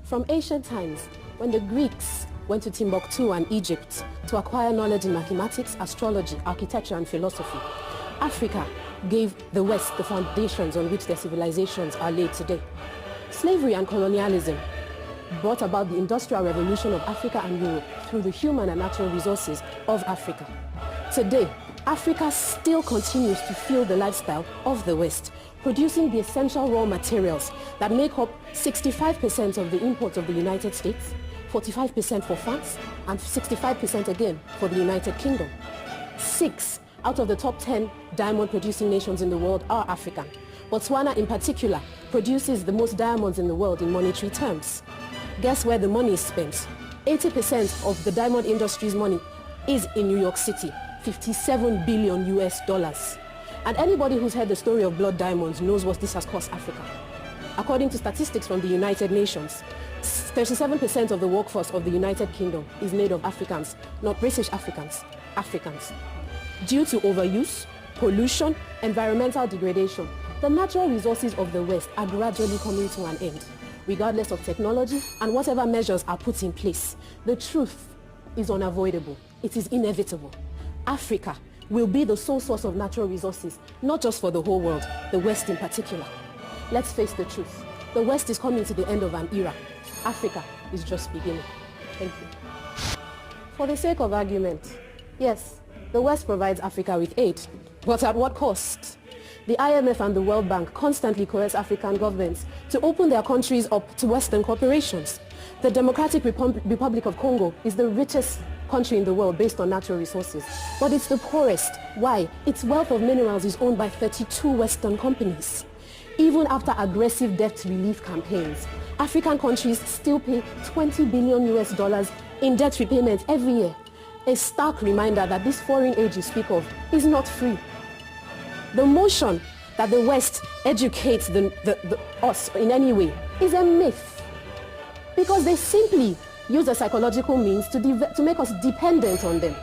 From ancient times, when the Greeks went to Timbuktu and Egypt to acquire knowledge in mathematics, astrology, architecture, and philosophy, Africa gave the West the foundations on which their civilizations are laid today. Slavery and colonialism brought about the Industrial Revolution of Africa and Europe through the human and natural resources of Africa. Today, Africa still continues to fuel the lifestyle of the West, producing the essential raw materials that make up 65% of the imports of the United States, 45% for France, and 65% again for the United Kingdom. 6 out of the top 10 diamond-producing nations in the world are African. Botswana in particular produces the most diamonds in the world in monetary terms. Guess where the money is spent? 80% of the diamond industry's money is in New York City, $57 billion US. And anybody who's heard the story of blood diamonds knows what this has cost Africa. According to statistics from the United Nations, 37% of the workforce of the United Kingdom is made of Africans, not British Africans, Africans. Due to overuse, pollution, environmental degradation, the natural resources of the West are gradually coming to an end, regardless of technology and whatever measures are put in place. The truth is unavoidable. It is inevitable. Africa will be the sole source of natural resources, not just for the whole world, the West in particular. Let's face the truth. The West is coming to the end of an era. Africa is just beginning. Thank you. For the sake of argument, yes, the West provides Africa with aid, but at what cost? The IMF and the World Bank constantly coerce African governments to open their countries up to Western corporations. The Democratic Republic of Congo is the richest country in the world based on natural resources, but it's the poorest. Why? Its wealth of minerals is owned by 32 Western companies. Even after aggressive debt relief campaigns, African countries still pay $20 billion US in debt repayment every year. A stark reminder that this foreign aid you speak of is not free. The notion that the West educates us in any way is a myth, because they simply use a psychological means to make us dependent on them.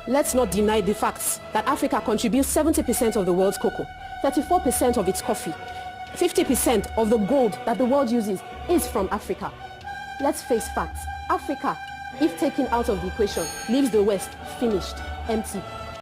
Let's not deny the facts that Africa contributes 70% of the world's cocoa, 34% of its coffee, 50% of the gold that the world uses is from Africa. Let's face facts. Africa, if taken out of the equation, leaves the West finished, empty,